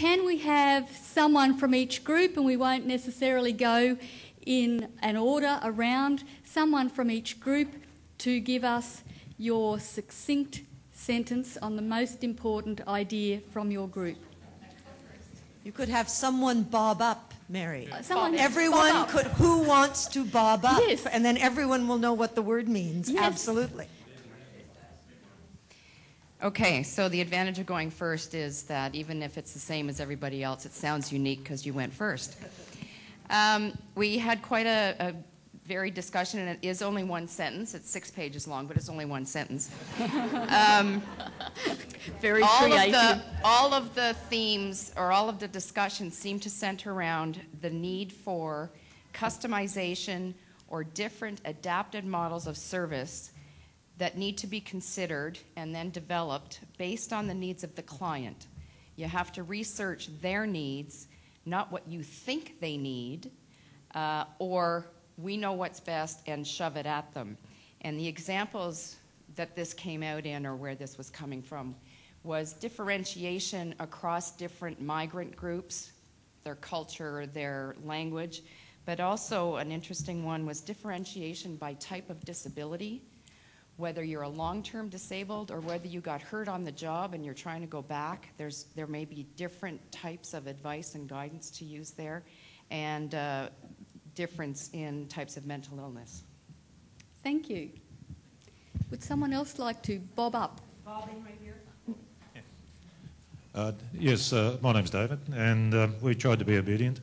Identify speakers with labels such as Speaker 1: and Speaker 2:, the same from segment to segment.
Speaker 1: can we have someone from each group, and we won't necessarily go in an order around, someone from each group to give us your succinct sentence on the most important idea from your group.
Speaker 2: You could have someone bob up, Mary.
Speaker 1: Everyone
Speaker 2: bob up. Who wants to bob up?
Speaker 1: Yes.
Speaker 2: And then everyone will know what the word means.
Speaker 1: Yes.
Speaker 2: Absolutely.
Speaker 3: Okay, so the advantage of going first is that even if it's the same as everybody else, it sounds unique because you went first. We had quite a varied discussion, and it is only one sentence. It's 6 pages long, but it's only one sentence.
Speaker 1: Very creative.
Speaker 3: All of the themes, or all of the discussions, seem to center around the need for customization or different adapted models of service that need to be considered and then developed based on the needs of the client. You have to research their needs, not what you think they need, or we know what's best and shove it at them. And the examples that this came out in, or where this was coming from, was differentiation across different migrant groups, their culture, their language, but also an interesting one was differentiation by type of disability, whether you're a long-term disabled or whether you got hurt on the job and you're trying to go back. There may be different types of advice and guidance to use there, and difference in types of mental illness.
Speaker 1: Thank you. Would someone else like to bob up?
Speaker 2: Bobbing right here.
Speaker 4: Yes, my name's David, and we tried to be obedient.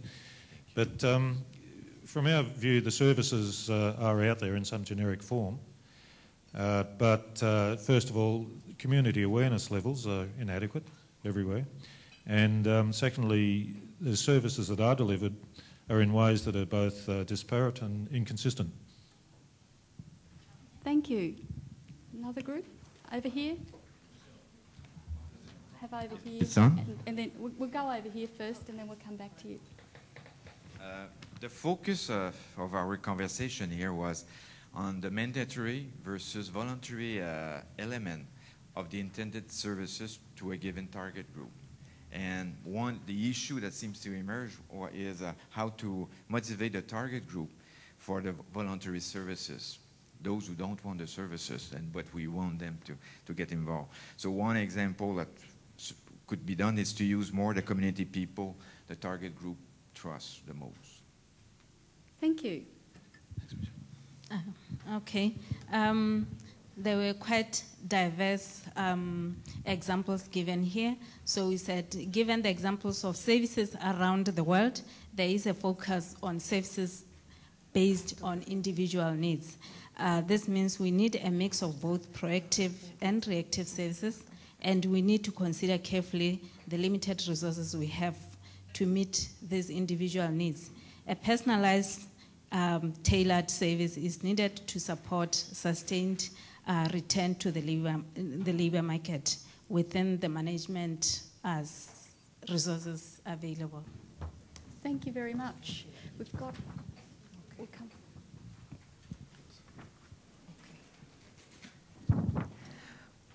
Speaker 4: But from our view, the services are out there in some generic form. But first of all, community awareness levels are inadequate everywhere. And secondly, the services that are delivered are in ways that are both disparate and inconsistent.
Speaker 1: Thank you. Another group? Over here? Have over here.
Speaker 5: It's on?
Speaker 1: And then we'll go over here first, and then we'll come back to you.
Speaker 5: The focus of our conversation here was on the mandatory versus voluntary element of the intended services to a given target group. And the issue that seems to emerge is how to motivate the target group for the voluntary services, those who don't want the services, but we want them to get involved. So one example that could be done is to use more the community people the target group trusts the most.
Speaker 1: Thank you.
Speaker 6: Okay. There were quite diverse examples given here. So we said, given the examples of services around the world, there is a focus on services based on individual needs. This means we need a mix of both proactive and reactive services, and we need to consider carefully the limited resources we have to meet these individual needs. A personalized, tailored service is needed to support sustained return to the labor market within the management as resources available.
Speaker 1: Thank you very much. We've got... We'll come.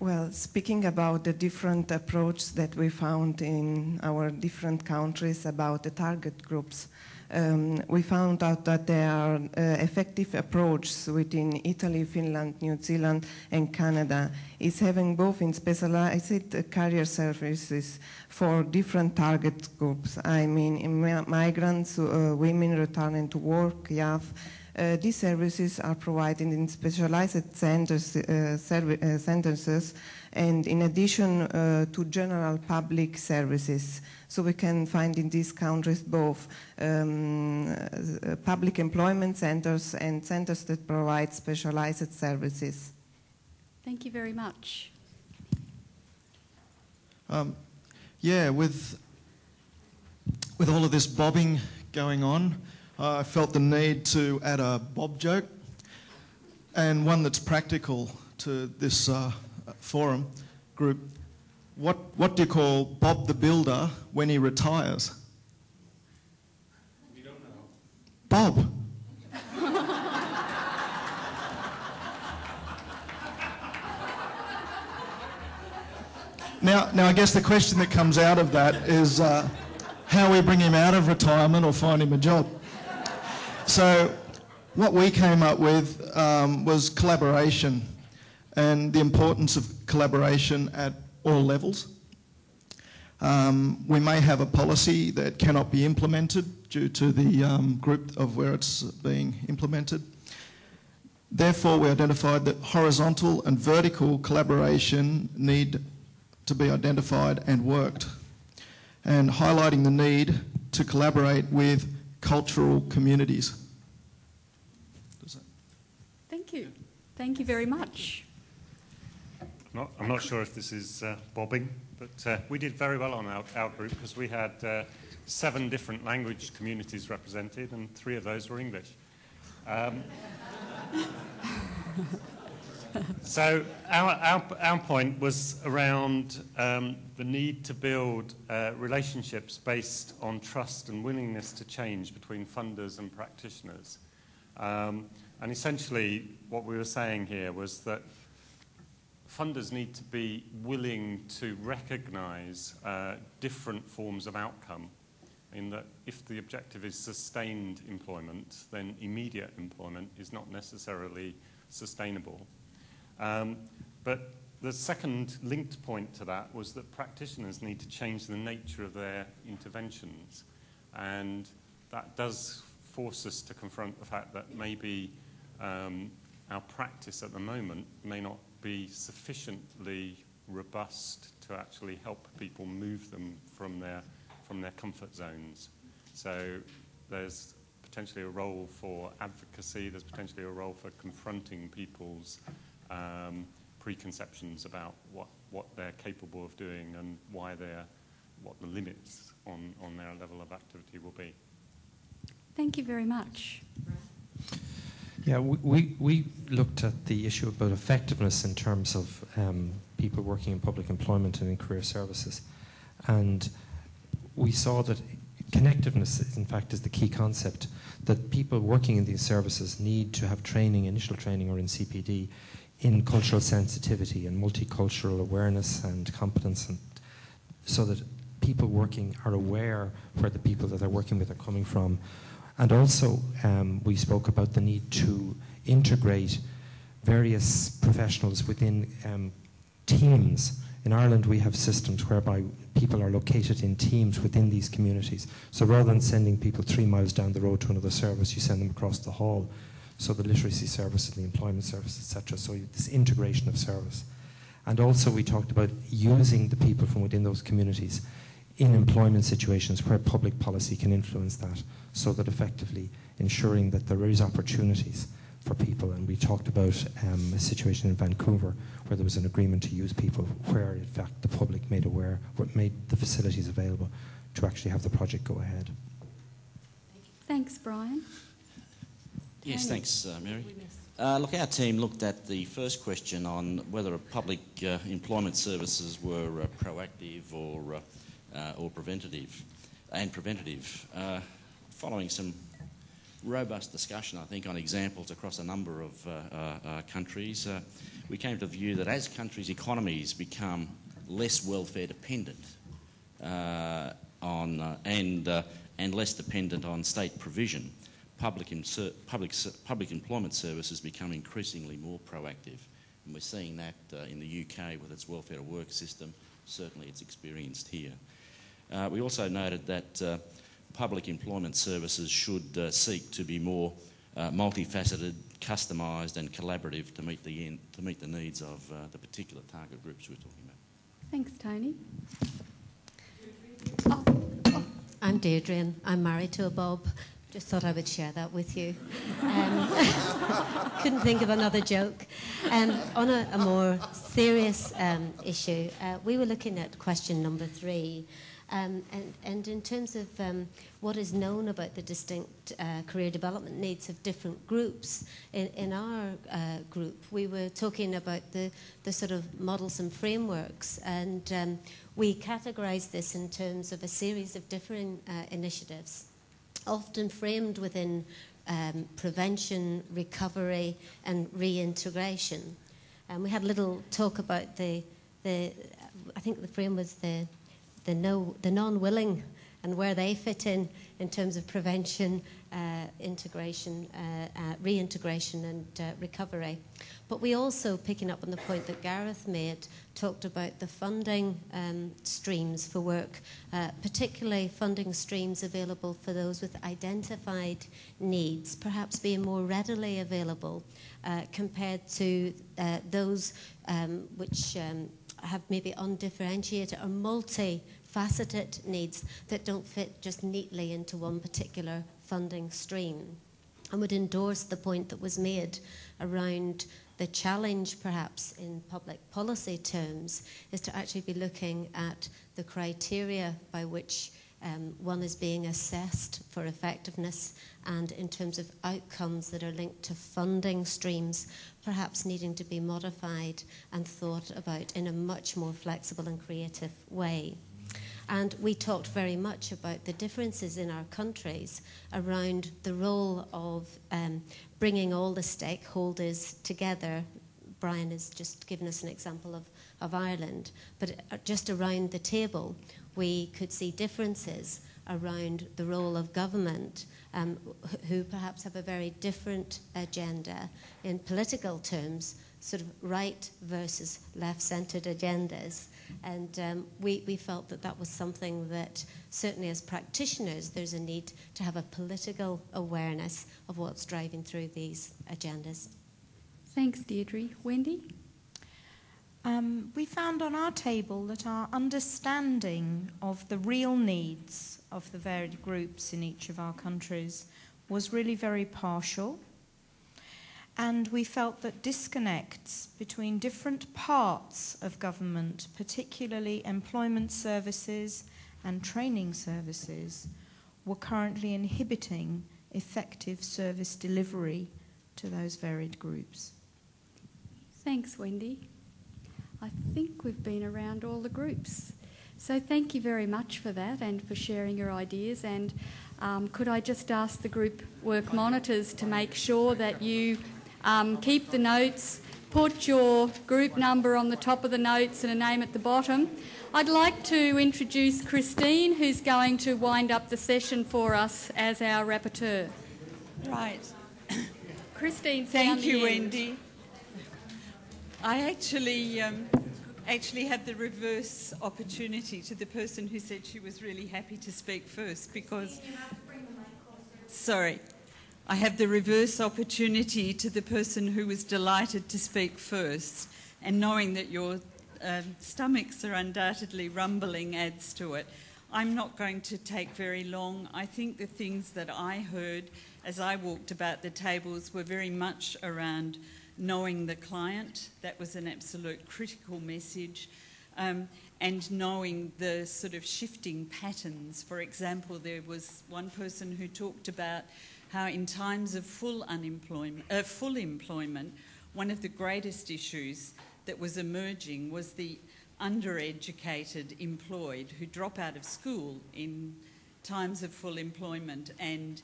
Speaker 7: Well, speaking about the different approach that we found in our different countries about the target groups, we found out that there are effective approaches within Italy, Finland, New Zealand, and Canada is having both in specialized career services for different target groups. I mean, in migrants, women returning to work, youth. These services are provided in specialized centers, sentences, and in addition to general public services. So we can find in these countries both public employment centers and centers that provide specialized services.
Speaker 1: Thank you very much.
Speaker 8: Yeah, with all of this bobbing going on, I felt the need to add a bob joke, and one that's practical to this forum group. What do you call Bob the Builder when he retires?
Speaker 4: We don't know.
Speaker 8: Bob. Now, I guess the question that comes out of that is how we bring him out of retirement or find him a job. So what we came up with was collaboration and the importance of collaboration at all levels. We may have a policy that cannot be implemented due to the group of where it's being implemented. Therefore, we identified that horizontal and vertical collaboration need to be identified and worked, and highlighting the need to collaborate with cultural communities.
Speaker 1: Thank you. Thank you very much.
Speaker 9: I'm not sure if this is bobbing, but we did very well on our group because we had 7 different language communities represented, and 3 of those were English. So our point was around the need to build relationships based on trust and willingness to change between funders and practitioners. And essentially what we were saying here was that funders need to be willing to recognise different forms of outcome, in that if the objective is sustained employment, then immediate employment is not necessarily sustainable. But the second linked point to that was that practitioners need to change the nature of their interventions, and that does force us to confront the fact that maybe our practice at the moment may not be sufficiently robust to actually help people move them from their comfort zones. So there's potentially a role for advocacy, there's potentially a role for confronting people's preconceptions about what they're capable of doing and what the limits on their level of activity will be.
Speaker 1: Thank you very much.
Speaker 10: Yeah, we looked at the issue about effectiveness in terms of people working in public employment and in career services, and we saw that connectiveness, in fact, is the key concept, that people working in these services need to have training, initial training or in CPD, in cultural sensitivity and multicultural awareness and competence, and so that people working are aware where the people that they're working with are coming from. And also, we spoke about the need to integrate various professionals within teams. In Ireland, we have systems whereby people are located in teams within these communities. So rather than sending people 3 miles down the road to another service, you send them across the hall. So the literacy service and the employment service, etc. So this integration of service. And also we talked about using the people from within those communities in employment situations where public policy can influence that, so that effectively ensuring that there is opportunities for people. And we talked about a situation in Vancouver where there was an agreement to use people where in fact the public made the facilities available to actually have the project go ahead.
Speaker 1: Thanks, Brian.
Speaker 11: Yes, thanks, Mary. Look, our team looked at the first question on whether public employment services were proactive or preventative. Following some robust discussion, I think, on examples across a number of countries, we came to the view that as countries' economies become less welfare dependent and less dependent on state provision, public employment services become increasingly more proactive. And we're seeing that in the UK with its welfare to work system. Certainly it's experienced here. We also noted that public employment services should seek to be more multifaceted, customised and collaborative to meet the needs of the particular target groups we're talking about.
Speaker 1: Thanks, Tony.
Speaker 12: I'm Deirdre and I'm married to a Bob. Just thought I would share that with you. Couldn't think of another joke. On a more serious issue, we were looking at question number 3. And in terms of what is known about the distinct career development needs of different groups, in our group we were talking about the sort of models and frameworks, and we categorised this in terms of a series of different initiatives, often framed within prevention, recovery and reintegration. And we had a little talk about the I think the frame was the non-willing and where they fit in terms of prevention, integration, reintegration and recovery. But we also, picking up on the point that Gareth made, talked about the funding streams for work, particularly funding streams available for those with identified needs, perhaps being more readily available compared to those which have maybe undifferentiated or multi-faceted needs that don't fit just neatly into one particular funding stream. I would endorse the point that was made around the challenge, perhaps in public policy terms, is to actually be looking at the criteria by which one is being assessed for effectiveness, and in terms of outcomes that are linked to funding streams, perhaps needing to be modified and thought about in a much more flexible and creative way. And we talked very much about the differences in our countries around the role of bringing all the stakeholders together. Brian has just given us an example of Ireland, but just around the table, we could see differences around the role of government, who perhaps have a very different agenda in political terms, sort of right versus left-centred agendas. And we felt that that was something that, certainly as practitioners, there's a need to have a political awareness of what's driving through these agendas.
Speaker 1: Thanks, Deirdre. Wendy?
Speaker 13: We found on our table that our understanding of the real needs of the varied groups in each of our countries was really very partial. And we felt that disconnects between different parts of government, particularly employment services and training services, were currently inhibiting effective service delivery to those varied groups.
Speaker 1: Thanks, Wendy. I think we've been around all the groups. So thank you very much for that and for sharing your ideas. And could I just ask the group work monitors to make sure that you keep the notes, put your group number on the top of the notes and a name at the bottom. I'd like to introduce Christine, who's going to wind up the session for us as our rapporteur.
Speaker 14: Right.
Speaker 1: Christine,
Speaker 14: thank you, Wendy. I actually had the reverse opportunity to the person who said she was really happy to speak first, because... Sorry. I have the reverse opportunity to the person who was delighted to speak first, and knowing that your stomachs are undoubtedly rumbling adds to it. I'm not going to take very long. I think the things that I heard as I walked about the tables were very much around knowing the client. That was an absolute critical message. And knowing the sort of shifting patterns. For example, there was one person who talked about how in times of full employment, one of the greatest issues that was emerging was the undereducated employed who drop out of school in times of full employment and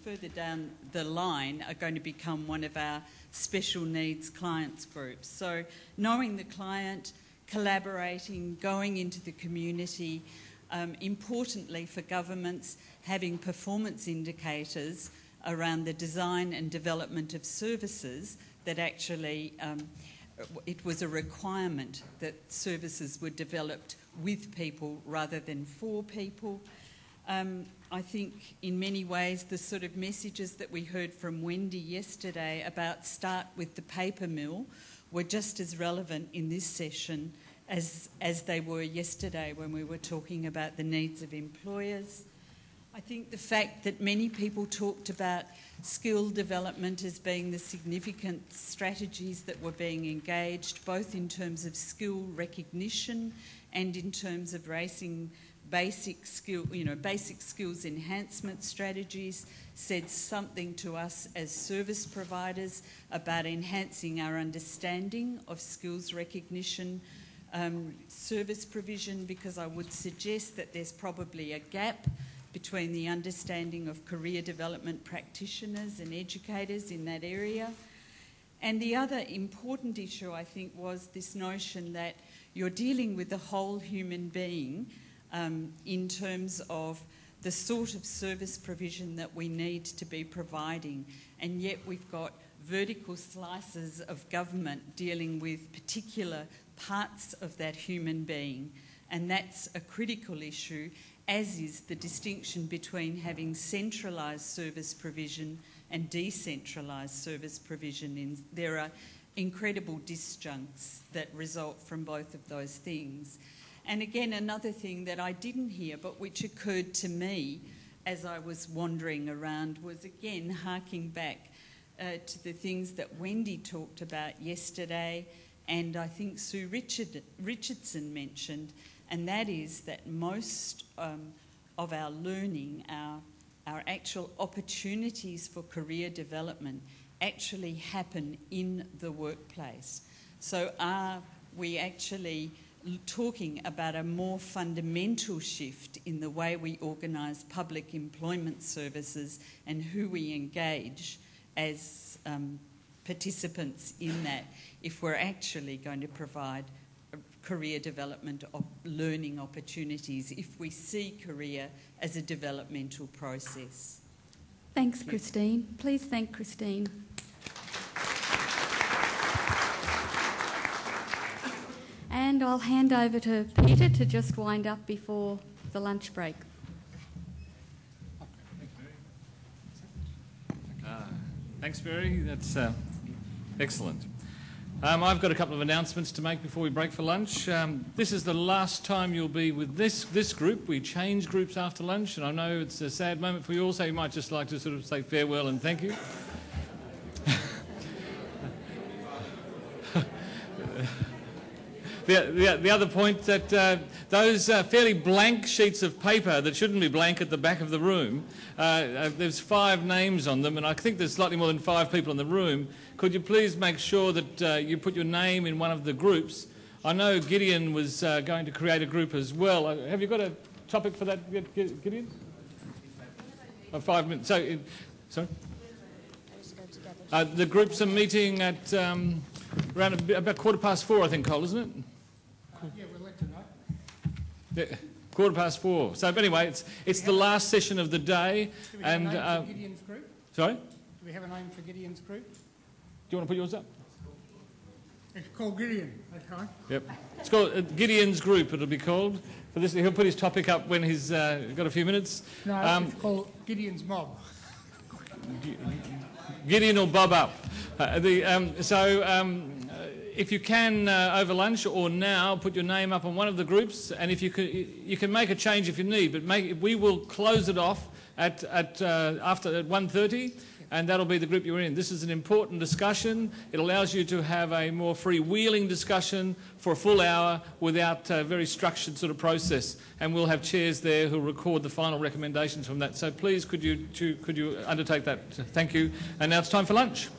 Speaker 14: further down the line are going to become one of our special needs clients groups. So knowing the client, collaborating, going into the community, importantly for governments, having performance indicators around the design and development of services that actually it was a requirement that services were developed with people rather than for people. I think in many ways the sort of messages that we heard from Wendy yesterday about start with the paper mill were just as relevant in this session as they were yesterday when we were talking about the needs of employers. I think the fact that many people talked about skill development as being the significant strategies that were being engaged, both in terms of skill recognition and in terms of raising basic skills enhancement strategies, said something to us as service providers about enhancing our understanding of skills recognition, service provision, because I would suggest that there's probably a gap between the understanding of career development practitioners and educators in that area. And the other important issue, I think, was this notion that you're dealing with the whole human being in terms of the sort of service provision that we need to be providing, and yet we've got vertical slices of government dealing with particular parts of that human being, and that's a critical issue, as is the distinction between having centralised service provision and decentralised service provision. There are incredible disjuncts that result from both of those things. And again, another thing that I didn't hear but which occurred to me as I was wandering around was, again, harking back to the things that Wendy talked about yesterday, and I think Sue Richardson mentioned, and that is that most of our learning, our actual opportunities for career development actually happen in the workplace. So are we actually talking about a more fundamental shift in the way we organise public employment services and who we engage as participants in that, if we're actually going to provide career development of learning opportunities, if we see career as a developmental process?
Speaker 1: Thanks, Christine. Please thank Christine. And I'll hand over to Peter to just wind up before the lunch break.
Speaker 15: Thanks, Mary. That's excellent. I've got a couple of announcements to make before we break for lunch. This is the last time you'll be with this group. We change groups after lunch, and I know it's a sad moment for you all, so you might just like to sort of say farewell and thank you. The other point that those fairly blank sheets of paper that shouldn't be blank at the back of the room, there's 5 names on them, and I think there's slightly more than 5 people in the room. Could you please make sure that you put your name in one of the groups? I know Gideon was going to create a group as well. Have you got a topic for that, Gideon? 5 minutes. So, sorry? The groups are meeting at around about 4:15, I think, Cole, isn't it?
Speaker 16: Yeah, we'll let you know.
Speaker 15: Yeah, 4:15. So anyway, it's the last session of the day.
Speaker 16: Do we have a name for Gideon's group?
Speaker 15: Sorry?
Speaker 16: Do we have a name for Gideon's group?
Speaker 15: Do you want to put yours up?
Speaker 16: It's called Gideon, okay.
Speaker 15: Yep. It's called Gideon's group, it'll be called. For this, he'll put his topic up when he's got a few minutes.
Speaker 16: No, it's called Gideon's Mob.
Speaker 15: Gideon will bob up. If you can over lunch or now, put your name up on one of the groups, and if you can make a change if you need, but we will close it off at 1:30, and that'll be the group you're in. This is an important discussion. It allows you to have a more freewheeling discussion for a full hour without a very structured sort of process, and we'll have chairs there who'll record the final recommendations from that. So please, could you undertake that? Thank you. And now it's time for lunch.